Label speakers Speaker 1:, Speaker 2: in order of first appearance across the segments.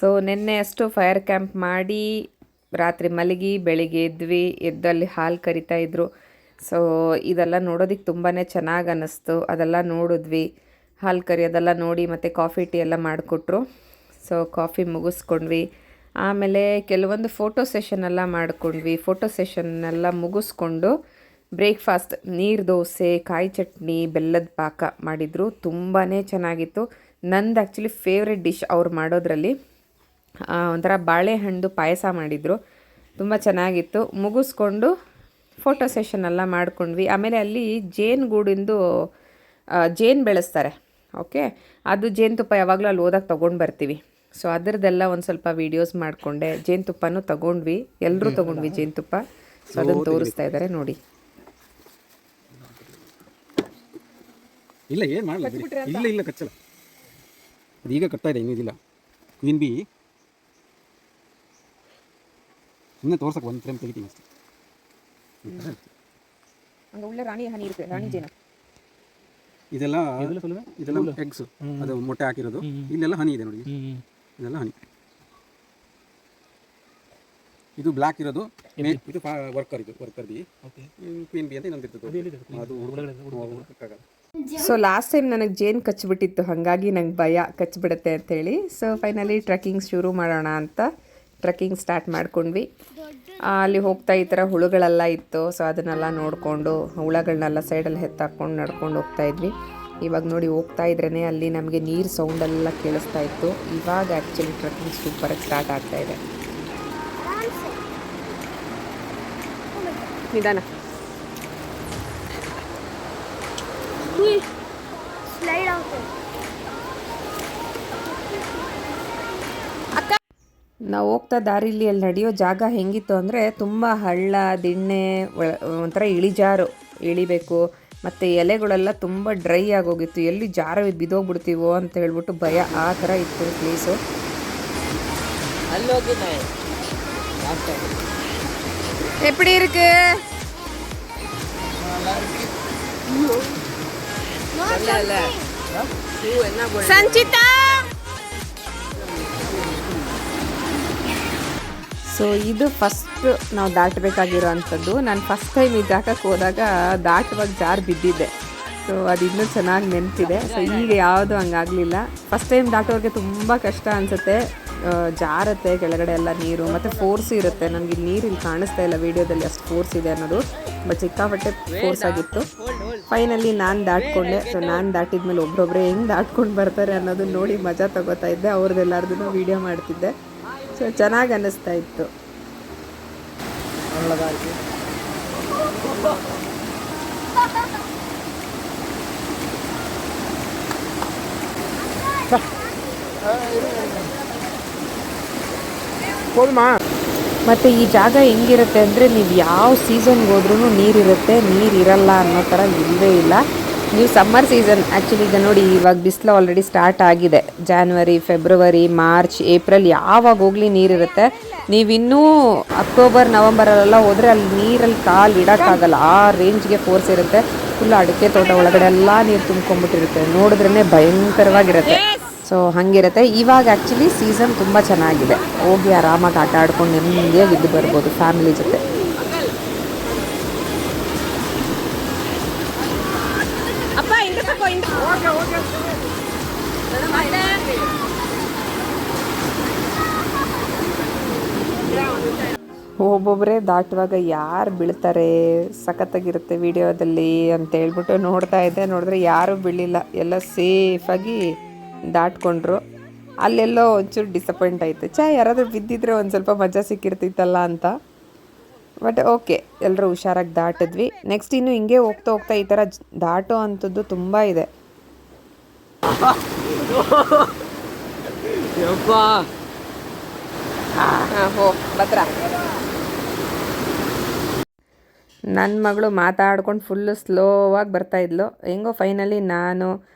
Speaker 1: So ನಿನ್ನೆ ಅಷ್ಟು fire camp ಮಾಡಿ ರಾತ್ರಿ ಮಲಗಿ ಬೆಳಿಗ್ಗೆ ಎದ್ದಲ್ಲಿ ಹಾಲು ಕರಿತಾಯಿದ್ರು. ಸೊ ಇದೆಲ್ಲ ನೋಡೋದಕ್ಕೆ ತುಂಬಾ ಚೆನ್ನಾಗಿ ಅನ್ನಿಸ್ತು. ಅದೆಲ್ಲ ನೋಡಿದ್ವಿ, ಹಾಲು ಕರಿಯೋದೆಲ್ಲ ನೋಡಿ ಮತ್ತು ಕಾಫಿ ಟೀ ಎಲ್ಲ ಮಾಡಿಕೊಟ್ರು. ಸೊ ಕಾಫಿ ಮುಗಿಸ್ಕೊಂಡ್ವಿ. ಆಮೇಲೆ ಕೆಲವೊಂದು ಫೋಟೋ ಸೆಷನ್ ಎಲ್ಲ ಮಾಡ್ಕೊಂಡ್ವಿ. ಫೋಟೋ ಸೆಷನ್ನೆಲ್ಲ ಮುಗಿಸ್ಕೊಂಡು ಬ್ರೇಕ್ಫಾಸ್ಟ್ ನೀರು ದೋಸೆ, ಕಾಯಿ ಚಟ್ನಿ, ಬೆಲ್ಲದ ಪಾಕ ಮಾಡಿದರು. ತುಂಬಾ ಚೆನ್ನಾಗಿತ್ತು. ನಂದು ಆ್ಯಕ್ಚುಲಿ ಫೇವ್ರೆಟ್ ಡಿಶ್ ಅವ್ರು ಮಾಡೋದ್ರಲ್ಲಿ ಒಂಥರ ಬಾಳೆಹಣ್ಣು ಪಾಯಸ ಮಾಡಿದರು. ತುಂಬ ಚೆನ್ನಾಗಿತ್ತು. ಮುಗಿಸ್ಕೊಂಡು ಫೋಟೋ ಸೆಷನ್ ಎಲ್ಲ ಮಾಡ್ಕೊಂಡ್ವಿ. ಆಮೇಲೆ ಅಲ್ಲಿ ಜೇನುಗೂಡಿಂದು ಜೇನು ಬೆಳೆಸ್ತಾರೆ. ಓಕೆ, ಅದು ಜೇನುತುಪ್ಪ ಯಾವಾಗಲೂ ಅಲ್ಲಿ ಹೋದಾಗ ತೊಗೊಂಡು ಬರ್ತೀವಿ. ಸೊ ಅದರದ್ದೆಲ್ಲ ಒಂದು ಸ್ವಲ್ಪ ವೀಡಿಯೋಸ್ ಮಾಡಿಕೊಂಡೆ. ಜೇನುತುಪ್ಪನೂ ತೊಗೊಂಡ್ವಿ, ಎಲ್ಲರೂ ತೊಗೊಂಡ್ವಿ ಜೇನುತುಪ್ಪ. ಸೊ ಅದನ್ನು ತೋರಿಸ್ತಾ ಇದ್ದಾರೆ ನೋಡಿ.
Speaker 2: ಇಲ್ಲ ಏನು ಮಾಡಲ್ಲ, ಇಲ್ಲ ಕಚ್ಚಲ್ಲ. ಅದೀಗ ಕಟ್ತಾ ಇದೆ, ಇನ್ನೂ ಇದಿಲ್ಲ. ಕ್ವೀನ್ ಬಿ ಇನ್ನೂ ತೋರ್ಸಕ್ಕೆ ಒಂದು ಫ್ರೇಮ್ ತೆಗಿತೀನಿ ಅಷ್ಟೇ.
Speaker 1: ಒಳ್ಳೆ ರಾಣಿ ಹನಿ ಇರುತ್ತೆ, ರಾಣಿ ಜೇನು.
Speaker 2: ಇದೆಲ್ಲ ಎಗ್ಸ್, ಅದು ಮೊಟ್ಟೆ ಹಾಕಿರೋದು. ಇಲ್ಲೆಲ್ಲ ಹನಿ ಇದೆ ನೋಡಿ, ಇದೆಲ್ಲ ಹನಿ. ಇದು ಬ್ಲ್ಯಾಕ್ ಇರೋದು, ಇದು ವರ್ಕರ್, ಇದು ವರ್ಕರ್ ಬಿ. ಕ್ವೀನ್ ಬಿ ಅಂತ ಇನ್ನೊಂದು ಇರ್ತದೆ, ಅದು ಹುಡುಕಾಗಲ್ಲ.
Speaker 1: ಸೊ ಲಾಸ್ಟ್ ಟೈಮ್ ನನಗೆ ಜೇನು ಕಚ್ಚಿಬಿಟ್ಟಿತ್ತು, ಹಾಗಾಗಿ ನಂಗೆ ಭಯ ಕಚ್ಚಿಬಿಡುತ್ತೆ ಅಂತೇಳಿ. ಸೊ ಫೈನಲಿ ಟ್ರೆಕ್ಕಿಂಗ್ ಶುರು ಮಾಡೋಣ ಅಂತ ಟ್ರೆಕ್ಕಿಂಗ್ ಸ್ಟಾರ್ಟ್ ಮಾಡ್ಕೊಂಡ್ವಿ. ಅಲ್ಲಿ ಹೋಗ್ತಾ ಈ ಥರ ಹುಳುಗಳೆಲ್ಲ ಇತ್ತು. ಸೊ ಅದನ್ನೆಲ್ಲ ನೋಡಿಕೊಂಡು ಹುಳಗಳನ್ನೆಲ್ಲ ಸೈಡಲ್ಲಿ ಎತ್ತಾಕೊಂಡು ನಡ್ಕೊಂಡು ಹೋಗ್ತಾ ಇದ್ವಿ. ಇವಾಗ ನೋಡಿ ಹೋಗ್ತಾ ಇದ್ರೇ ಅಲ್ಲಿ ನಮಗೆ ನೀರು ಸೌಂಡೆಲ್ಲ ಕೇಳಿಸ್ತಾ ಇತ್ತು. ಇವಾಗ ಆ್ಯಕ್ಚುಲಿ ಟ್ರೆಕ್ಕಿಂಗ್ ಸೂಪರಾಗಿ ಸ್ಟಾರ್ಟ್ ಆಗ್ತಾ ಇದೆ. ನಿಧಾನ. ನಾವು ಹೋಗ್ತಾ ದಾರಿಲಿ ಅಲ್ಲಿ ನಡೆಯೋ ಜಾಗ ಹೆಂಗಿತ್ತು ಅಂದರೆ ತುಂಬ ಹಳ್ಳ ದಿಣ್ಣೆ, ಒಂಥರ ಇಳಿಜಾರು ಇಳಿಬೇಕು. ಮತ್ತು ಎಲೆಗಳೆಲ್ಲ ತುಂಬ ಡ್ರೈ ಆಗೋಗಿತ್ತು. ಎಲ್ಲಿ ಜಾರ ಬಿದ್ದೋಗ್ಬಿಡ್ತೀವೋ ಅಂತ ಹೇಳ್ಬಿಟ್ಟು ಭಯ, ಆ ಥರ ಇತ್ತು ಪ್ಲೇಸು. ಎಪ್ಪಡಿ ಇருக்கு ಸಂಚಿತಾ. ಸೊ ಇದು ಫಸ್ಟ್ ನಾವು ದಾಟಬೇಕಾಗಿರೋ ಅಂಥದ್ದು. ನಾನು ಫಸ್ಟ್ ಟೈಮ್ ಈ ಜಾಗಕ್ಕೆ ಹೋದಾಗ ದಾಟುವಾಗ ಜಾರು ಬಿದ್ದಿದ್ದೆ. ಸೊ ಅದು ಇನ್ನೂ ಚೆನ್ನಾಗಿ ನೆನಪಿದೆ. ಸೊ ಈಗ ಯಾವುದು ಹಂಗಾಗಲಿಲ್ಲ. ಫಸ್ಟ್ ಟೈಮ್ ದಾಟೋರಿಗೆ ತುಂಬ ಕಷ್ಟ ಅನಿಸುತ್ತೆ, ಜಾರತ್ತೆ ಕೆಳಗಡೆ ಎಲ್ಲ ನೀರು, ಮತ್ತು ಫೋರ್ಸ್ ಇರುತ್ತೆ. ನನಗೆ ನೀರು ಇಲ್ಲಿ ಕಾಣಿಸ್ತಾ ಇಲ್ಲ ವೀಡಿಯೋದಲ್ಲಿ, ಅಷ್ಟು ಫೋರ್ಸ್ ಇದೆ ಅನ್ನೋದು. ಬಟ್ ಸಿಕ್ಕಾಪಟ್ಟೆ ಫೋರ್ಸ್ ಆಗಿತ್ತು. ಫೈನಲಿ ನಾನು ದಾಟ್ಕೊಂಡೆ. ಸೊ ನಾನು ದಾಟಿದ್ಮೇಲೆ ಒಬ್ಬೊಬ್ಬರೇ ಹೆಂಗೆ ದಾಟ್ಕೊಂಡು ಬರ್ತಾರೆ ಅನ್ನೋದು ನೋಡಿ ಮಜಾ ತಗೋತಾ ಇದ್ದೆ. ಅವ್ರದ್ದೆಲ್ಲರದೂ ವೀಡಿಯೋ ಮಾಡ್ತಿದ್ದೆ. ಸೊ ಚೆನ್ನಾಗಿ ಅನ್ನಿಸ್ತಾ ಇತ್ತು. ಮತ್ತು ಈ ಜಾಗ ಹೆಂಗಿರುತ್ತೆ ಅಂದರೆ ನೀವು ಯಾವ ಸೀಸನ್ಗೆ ಹೋದ್ರೂ ನೀರಿರುತ್ತೆ, ನೀರಿರಲ್ಲ ಅನ್ನೋ ಥರ ಇಲ್ಲವೇ ಇಲ್ಲ. ನೀವು ಸಮ್ಮರ್ ಸೀಸನ್ ಆ್ಯಕ್ಚುಲಿ ಈಗ ನೋಡಿ, ಇವಾಗ ಬಿಸಿಲು ಆಲ್ರೆಡಿ ಸ್ಟಾರ್ಟ್ ಆಗಿದೆ. ಜಾನ್ವರಿ, ಫೆಬ್ರವರಿ, ಮಾರ್ಚ್, ಏಪ್ರಿಲ್ ಯಾವಾಗ ಹೋಗಲಿ ನೀರಿರುತ್ತೆ. ನೀವಿನ್ನೂ ಅಕ್ಟೋಬರ್, ನವಂಬರಲ್ಲೆಲ್ಲ ಹೋದರೆ ಅಲ್ಲಿ ನೀರಲ್ಲಿ ಕಾಲು ಇಡೋಕ್ಕಾಗಲ್ಲ, ಆ ರೇಂಜ್ಗೆ ಫೋರ್ಸ್ ಇರುತ್ತೆ. ಫುಲ್ ಅಡಿಕೆ ತೋಟ ಒಳಗಡೆ ಎಲ್ಲ ನೀರು ತುಂಬ್ಕೊಂಡ್ಬಿಟ್ಟಿರುತ್ತೆ, ನೋಡಿದ್ರೇ ಭಯಂಕರವಾಗಿರುತ್ತೆ. ಸೊ ಹಾಗಿರುತ್ತೆ. ಇವಾಗ ಆ್ಯಕ್ಚುಲಿ ಸೀಸನ್ ತುಂಬ ಚೆನ್ನಾಗಿದೆ. ಹೋಗಿ ಆರಾಮಾಗಿ ಆಟ ಆಡ್ಕೊಂಡು ನೆಮ್ಮದಿಯಾಗಿ ಇದ್ದು ಬರ್ಬೋದು ಫ್ಯಾಮಿಲಿ ಜೊತೆ. ಒಬ್ಬೊಬ್ಬರೇ ದಾಟುವಾಗ ಯಾರು ಬೀಳ್ತಾರೆ, ಸಖತ್ತಾಗಿರುತ್ತೆ ವಿಡಿಯೋದಲ್ಲಿ ಅಂತ ಹೇಳ್ಬಿಟ್ಟು ನೋಡ್ತಾ ಇದ್ದೆ. ನೋಡಿದ್ರೆ ಯಾರೂ ಬೀಳಿಲ್ಲ, ಎಲ್ಲ ಸೇಫಾಗಿ ದಾಟ್ಕೊಂಡ್ರು. ಅಲ್ಲೆಲ್ಲೋ ಒಂಚೂರು ಡಿಸಪಾಯಿಂಟ್ ಆಯಿತು. ಯಾರಾದರೂ ಬಿದ್ದಿದ್ರೆ ಒಂದು ಸ್ವಲ್ಪ ಮಜಾ ಸಿಕ್ಕಿರ್ತಿತ್ತಲ್ಲ ಅಂತ. ಬಟ್ ಓಕೆ, ಎಲ್ಲರೂ ಹುಷಾರಾಗಿ ದಾಟಿದ್ವಿ. ನೆಕ್ಸ್ಟ್ ಇನ್ನು ಹಿಂಗೆ ಹೋಗ್ತಾ ಹೋಗ್ತಾ ಈ ಥರ ದಾಟೋ ಅಂಥದ್ದು ತುಂಬ ಇದೆ. ನನ್ನ ಮಗಳು ಮಾತಾಡ್ಕೊಂಡು ಫುಲ್ಲು ಸ್ಲೋವಾಗಿ ಬರ್ತಾಯಿದ್ಲು. ಹೆಂಗೋ ಫೈನಲಿ ನಾನು,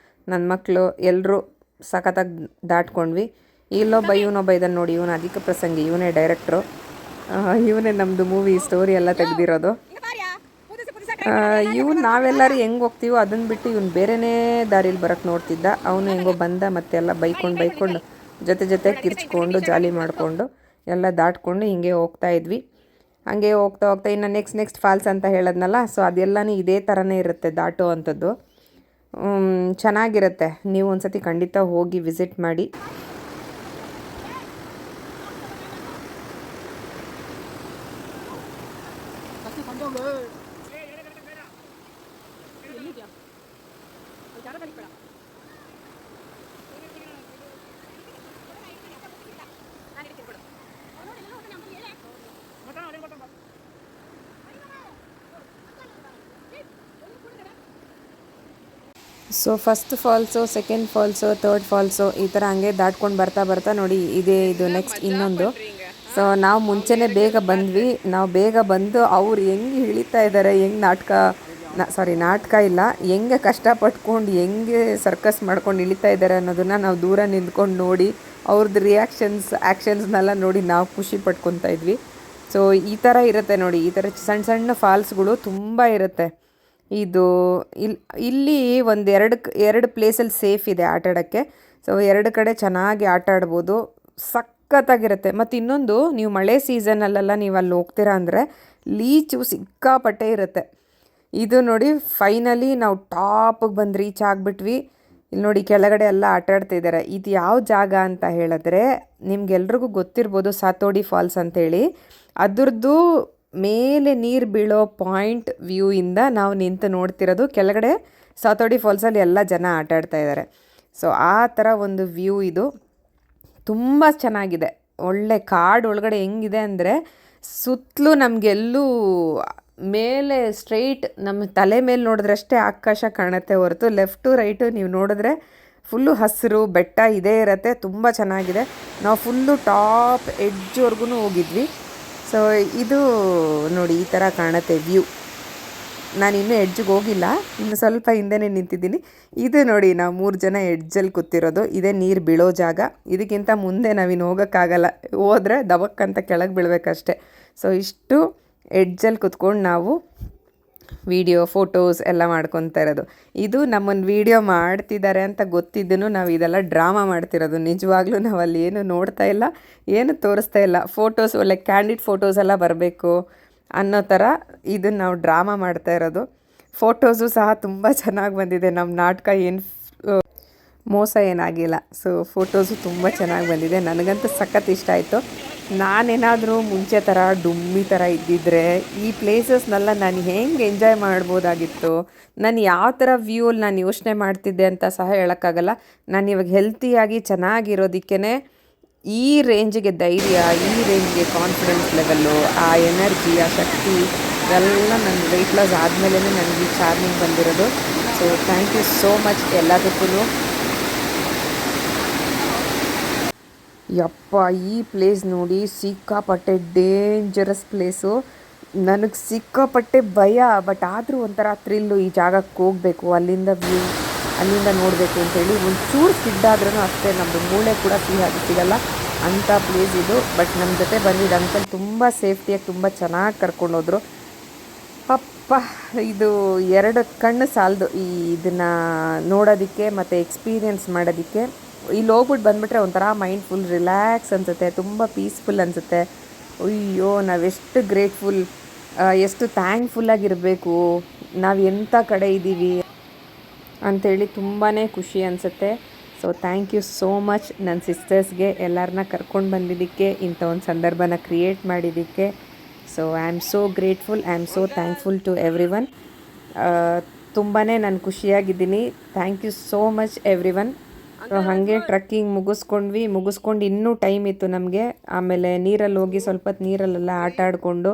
Speaker 1: ನನ್ನ ಮಕ್ಕಳು ಎಲ್ಲರೂ ಸಖತ್ತಾಗಿ ದಾಟ್ಕೊಂಡ್ವಿ. ಇಲ್ಲೊಬ್ಬ ಇವನೊಬ್ಬ ಇದನ್ನು ನೋಡಿ, ಇವನು ಅಧಿಕ ಪ್ರಸಂಗಿ, ಇವನೇ ಡೈರೆಕ್ಟ್ರು, ಇವನೇ ನಮ್ಮದು ಮೂವಿ ಸ್ಟೋರಿ ಎಲ್ಲ ತೆಗೆದಿರೋದು. ಇವನು ನಾವೆಲ್ಲರೂ ಹೆಂಗೆ ಹೋಗ್ತೀವೋ ಅದನ್ನು ಬಿಟ್ಟು ಇವನು ಬೇರೆಯೇ ದಾರಿಲಿ ಬರೋಕ್ಕೆ ನೋಡ್ತಿದ್ದ. ಅವನು ಹೆಂಗೋ ಬಂದ, ಮತ್ತೆ ಎಲ್ಲ ಬೈಕೊಂಡು ಜೊತೆ ಜೊತೆ ಕಿರ್ಚ್ಕೊಂಡು ಜಾಲಿ ಮಾಡಿಕೊಂಡು ಎಲ್ಲ ದಾಟ್ಕೊಂಡು ಹಿಂಗೆ ಹೋಗ್ತಾ ಇದ್ವಿ. ಹಾಗೆ ಹೋಗ್ತಾ ಹೋಗ್ತಾ ಇನ್ನು ನೆಕ್ಸ್ಟ್ ಫಾಲ್ಸ್ ಅಂತ ಹೇಳದ್ನಲ್ಲ, ಸೊ ಅದೆಲ್ಲನೂ ಇದೇ ಥರನೇ ಇರುತ್ತೆ ದಾಟೋ ಅಂಥದ್ದು. ಚೆನ್ನಾಗಿರುತ್ತೆ, ನೀವು ಒಂದ್ಸತಿ ಖಂಡಿತ ಹೋಗಿ ವಿಸಿಟ್ ಮಾಡಿ. So first falls, second falls, third falls ಈ ಥರ ಹಂಗೆ ದಾಟ್ಕೊಂಡು ಬರ್ತಾ ನೋಡಿ ಇದು ನೆಕ್ಸ್ಟ್ ಇನ್ನೊಂದು. ಸೊ ನಾವು ಮುಂಚೆನೇ ಬೇಗ ಬಂದ್ವಿ. ನಾವು ಬೇಗ ಬಂದು ಅವ್ರು ಹೆಂಗೆ ಇಳಿತಾ ಇದ್ದಾರೆ, ಹೆಂಗೆ ನಾಟಕ ಇಲ್ಲ, ಹೆಂಗೆ ಕಷ್ಟಪಟ್ಕೊಂಡು ಹೆಂಗೆ ಸರ್ಕಸ್ ಮಾಡ್ಕೊಂಡು ಇಳಿತಾ ಇದ್ದಾರೆ ಅನ್ನೋದನ್ನು ನಾವು ದೂರ ನಿಂತ್ಕೊಂಡು ನೋಡಿ ಅವ್ರದ್ದು ಆ್ಯಕ್ಷನ್ಸ್ನೆಲ್ಲ ನೋಡಿ ನಾವು ಖುಷಿ ಪಟ್ಕೊತಾ ಇದ್ವಿ. ಸೊ ಈ ಥರ ಇರುತ್ತೆ ನೋಡಿ, ಈ ಥರ ಸಣ್ಣ ಸಣ್ಣ ಫಾಲ್ಸ್ಗಳು ತುಂಬ ಇರುತ್ತೆ. ಇಲ್ಲಿ ಎರಡು ಪ್ಲೇಸಲ್ಲಿ ಸೇಫ್ ಇದೆ ಆಟ ಆಡೋಕ್ಕೆ. ಸೊ 2 ಕಡೆ ಚೆನ್ನಾಗಿ ಆಟ ಆಡ್ಬೋದು, ಸಖತ್ತಾಗಿರುತ್ತೆ. ಮತ್ತು ಇನ್ನೊಂದು, ನೀವು ಮಳೆ ಸೀಸನಲ್ಲೆಲ್ಲ ನೀವು ಅಲ್ಲಿ ಹೋಗ್ತೀರಾ ಅಂದರೆ ಲೀಚು ಸಿಕ್ಕಾಪಟ್ಟೆ ಇರುತ್ತೆ. ಇದು ನೋಡಿ ಫೈನಲಿ ನಾವು ಟಾಪಿಗೆ ಬಂದು ರೀಚ್ ಆಗಿಬಿಟ್ವಿ. ಇಲ್ಲಿ ನೋಡಿ ಕೆಳಗಡೆ ಎಲ್ಲ ಆಟ ಆಡ್ತಿದ್ದಾರೆ. ಇದು ಯಾವ ಜಾಗ ಅಂತ ಹೇಳಿದ್ರೆ ನಿಮ್ಗೆಲ್ರಿಗೂ ಗೊತ್ತಿರ್ಬೋದು, ಸಾತೋಡಿ ಫಾಲ್ಸ್ ಅಂತೇಳಿ. ಅದ್ರದ್ದು ಮೇಲೆ ನೀರು ಬೀಳೋ ಪಾಯಿಂಟ್ ವ್ಯೂ ಇಂದ ನಾವು ನಿಂತು ನೋಡ್ತಿರೋದು. ಕೆಳಗಡೆ ಸಾತೋಡಿ ಫಾಲ್ಸಲ್ಲಿ ಎಲ್ಲ ಜನ ಆಟ ಆಡ್ತಾ ಇದ್ದಾರೆ. ಸೊ ಆ ಥರ ಒಂದು ವ್ಯೂ ಇದು, ತುಂಬ ಚೆನ್ನಾಗಿದೆ. ಒಳ್ಳೆ ಕಾಡು ಒಳಗಡೆ ಹೆಂಗಿದೆ ಅಂದರೆ ಸುತ್ತಲೂ ನಮಗೆಲ್ಲೂ ಮೇಲೆ ಸ್ಟ್ರೈಟ್ ನಮ್ಮ ತಲೆ ಮೇಲೆ ನೋಡಿದ್ರಷ್ಟೇ ಆಕಾಶ ಕಾಣುತ್ತೆ ಹೊರತು ಲೆಫ್ಟು ರೈಟು ನೀವು ನೋಡಿದ್ರೆ ಫುಲ್ಲು ಹಸಿರು ಬೆಟ್ಟ ಇದೇ ಇರುತ್ತೆ. ತುಂಬ ಚೆನ್ನಾಗಿದೆ. ನಾವು ಫುಲ್ಲು ಟಾಪ್ ಎಡ್ಜ್ವರೆಗೂ ಹೋಗಿದ್ವಿ. ಸೊ ಇದು ನೋಡಿ ಈ ಥರ ಕಾಣುತ್ತೆ ವ್ಯೂ. ನಾನಿನ್ನೂ ಎಡ್ಜಿಗೆ ಹೋಗಿಲ್ಲ, ಇನ್ನು ಸ್ವಲ್ಪ ಹಿಂದೆನೇ ನಿಂತಿದ್ದೀನಿ. ಇದು ನೋಡಿ ನಾವು 3 ಜನ ಎಡ್ಜಲ್ಲಿ ಕೂತಿರೋದು. ಇದೇ ನೀರು ಬೀಳೋ ಜಾಗ. ಇದಕ್ಕಿಂತ ಮುಂದೆ ನಾವಿನ್ನು ಹೋಗೋಕ್ಕಾಗಲ್ಲ, ಹೋದರೆ ದಬಕ್ಕಂತ ಕೆಳಗೆ ಬೀಳಬೇಕಷ್ಟೆ. ಸೊ ಇಷ್ಟು ಎಡ್ಜಲ್ಲಿ ಕೂತ್ಕೊಂಡು ನಾವು ವಿಡಿಯೋ ಫೋಟೋಸ್ ಎಲ್ಲ ಮಾಡ್ಕೊತಾ ಇರೋದು. ಇದು ನಮ್ಮನ್ನು ವಿಡಿಯೋ ಮಾಡ್ತಿದ್ದಾರೆ ಅಂತ ಗೊತ್ತಿದ್ದನು ನಾವು ಇದೆಲ್ಲ ಡ್ರಾಮಾ ಮಾಡ್ತಿರೋದು. ನಿಜವಾಗ್ಲೂ ನಾವು ಅಲ್ಲಿ ಏನು ನೋಡ್ತಾ ಇಲ್ಲ, ಏನು ತೋರಿಸ್ತಾ ಇಲ್ಲ. ಫೋಟೋಸ್ ಒಳ್ಳೆ ಕ್ಯಾಂಡಿಡ್ ಫೋಟೋಸ್ ಎಲ್ಲ ಬರಬೇಕು ಅನ್ನೋ ಥರ ಇದನ್ನು ನಾವು ಡ್ರಾಮಾ ಮಾಡ್ತಾ ಇರೋದು. ಫೋಟೋಸು ಸಹ ತುಂಬ ಚೆನ್ನಾಗಿ ಬಂದಿದೆ. ನಮ್ಮ ನಾಟಕ ಏನು ಮೋಸ ಏನಾಗಿಲ್ಲ. ಸೊ ಫೋಟೋಸು ತುಂಬ ಚೆನ್ನಾಗಿ ಬಂದಿದೆ. ನನಗಂತೂ ಸಖತ್ ಇಷ್ಟ ಆಯಿತು. ನಾನೇನಾದರೂ ಮುಂಚೆ ಥರ ಡುಮ್ಮಿ ಥರ ಇದ್ದಿದ್ದರೆ ಈ ಪ್ಲೇಸಸ್ನೆಲ್ಲ ನಾನು ಹೆಂಗೆ ಎಂಜಾಯ್ ಮಾಡ್ಬೋದಾಗಿತ್ತು, ನಾನು ಯಾವ ಥರ ವ್ಯೂಲ್ಲಿ ನಾನು ಯೋಚನೆ ಮಾಡ್ತಿದ್ದೆ ಅಂತ ಸಹ ಹೇಳೋಕ್ಕಾಗಲ್ಲ. ನಾನು ಇವಾಗ ಹೆಲ್ತಿಯಾಗಿ ಚೆನ್ನಾಗಿರೋದಕ್ಕೇ ಈ ರೇಂಜಿಗೆ ಧೈರ್ಯ, ಈ ರೇಂಜಿಗೆ ಕಾನ್ಫಿಡೆನ್ಸ್ ಲೆವೆಲ್ಲು, ಆ ಎನರ್ಜಿ, ಆ ಶಕ್ತಿ ಎಲ್ಲ ನನ್ನ ವೆಯ್ಟ್ ಲಾಸ್ ಆದಮೇಲೆ ನನಗೆ ಈ ಚಾರ್ಜಿಂಗ್ ಬಂದಿರೋದು. So thank you so much ಎಲ್ಲದಕ್ಕೂ. ಯಪ್ಪ, ಈ ಪ್ಲೇಸ್ ನೋಡಿ ಸಿಕ್ಕಾಪಟ್ಟೆ ಡೇಂಜರಸ್ ಪ್ಲೇಸು. ನನಗೆ ಸಿಕ್ಕಾಪಟ್ಟೆ ಭಯ, ಬಟ್ ಆದರೂ ಒಂಥರ ಥ್ರಿಲ್ಲು. ಈ ಜಾಗಕ್ಕೆ ಹೋಗಬೇಕು, ಅಲ್ಲಿಂದ ವ್ಯೂ ಅಲ್ಲಿಂದ ನೋಡಬೇಕು ಅಂತೇಳಿ. ಒಂಚೂರು ಸಿಡ್ಡಾದ್ರೂ ಅಷ್ಟೇ ನಮ್ಮದು ಮೂಳೆ ಕೂಡ ಸಿಗಲ್ಲ ಅಂಥ ಪ್ಲೇಸ್ ಇದು. ಬಟ್ ನಮ್ಮ ಜೊತೆ ಬಂದಿದ್ದ ಅಂಕಲ್ ತುಂಬ ಸೇಫ್ಟಿಯಾಗಿ ತುಂಬ ಚೆನ್ನಾಗಿ ಕರ್ಕೊಂಡೋದ್ರು. ಅಪ್ಪ, ಇದು 2 ಕಣ್ಣು ಸಾಲದು ಇದನ್ನು ನೋಡೋದಕ್ಕೆ ಮತ್ತು ಎಕ್ಸ್ಪೀರಿಯೆನ್ಸ್ ಮಾಡೋದಕ್ಕೆ. ಇಲ್ಲಿ ಹೋಗ್ಬಿಟ್ಟು ಬಂದುಬಿಟ್ರೆ ಒಂಥರ ಮೈಂಡ್ ಫುಲ್ ರಿಲ್ಯಾಕ್ಸ್ ಅನಿಸುತ್ತೆ, ತುಂಬ ಪೀಸ್ಫುಲ್ ಅನಿಸುತ್ತೆ. ಅಯ್ಯೋ, ನಾವೆಷ್ಟು ಗ್ರೇಟ್ಫುಲ್, ಎಷ್ಟು ಥ್ಯಾಂಕ್ಫುಲ್ಲಾಗಿರಬೇಕು, ನಾವು ಎಂಥ ಕಡೆ ಇದ್ದೀವಿ ಅಂಥೇಳಿ ತುಂಬಾ ಖುಷಿ ಅನಿಸುತ್ತೆ. So thank you so much ನನ್ನ ಸಿಸ್ಟರ್ಸ್ಗೆ, ಎಲ್ಲರನ್ನ ಕರ್ಕೊಂಡು ಬಂದಿದ್ದಕ್ಕೆ, ಇಂಥ ಒಂದು ಸಂದರ್ಭನ ಕ್ರಿಯೇಟ್ ಮಾಡಿದ್ದಕ್ಕೆ. So I am so grateful, I am so thankful to everyone. ತುಂಬಾ ನಾನು ಖುಷಿಯಾಗಿದ್ದೀನಿ. Thank you so much everyone. ಹಾಗೆ ಟ್ರಕ್ಕಿಂಗ್ ಮುಗಿಸ್ಕೊಂಡು ಇನ್ನೂ ಟೈಮ್ ಇತ್ತು ನಮಗೆ. ಆಮೇಲೆ ನೀರಲ್ಲಿ ಹೋಗಿ ಸ್ವಲ್ಪ ಹೊತ್ತು ನೀರಲ್ಲೆಲ್ಲ ಆಟ ಆಡಿಕೊಂಡು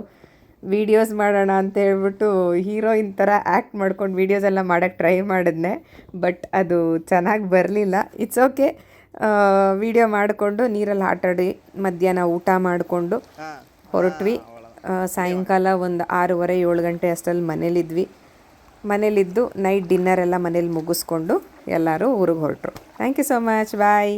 Speaker 1: ವೀಡಿಯೋಸ್ ಮಾಡೋಣ ಅಂತ ಹೇಳ್ಬಿಟ್ಟು ಹೀರೋಯಿನ್ ಥರ ಆ್ಯಕ್ಟ್ ಮಾಡ್ಕೊಂಡು ವೀಡಿಯೋಸ್ ಎಲ್ಲ ಮಾಡೋಕ್ಕೆ ಟ್ರೈ ಮಾಡಿದ್ನೆ. ಬಟ್ ಅದು ಚೆನ್ನಾಗಿ ಬರಲಿಲ್ಲ. It's okay. ವೀಡಿಯೋ ಮಾಡಿಕೊಂಡು ನೀರಲ್ಲಿ ಆಟಾಡಿ ಮಧ್ಯಾಹ್ನ ಊಟ ಮಾಡಿಕೊಂಡು ಹೊರಟ್ವಿ. ಸಾಯಂಕಾಲ ಒಂದು 6:30-7 ಗಂಟೆ ಅಷ್ಟರಲ್ಲಿ ಮನೇಲಿದ್ದು ನೈಟ್ ಡಿನ್ನರ್ ಎಲ್ಲ ಮನೇಲಿ ಮುಗಿಸ್ಕೊಂಡು ಎಲ್ಲರೂ ಊರಿಗೆ ಹೊರಟರು. Thank you so much. Bye.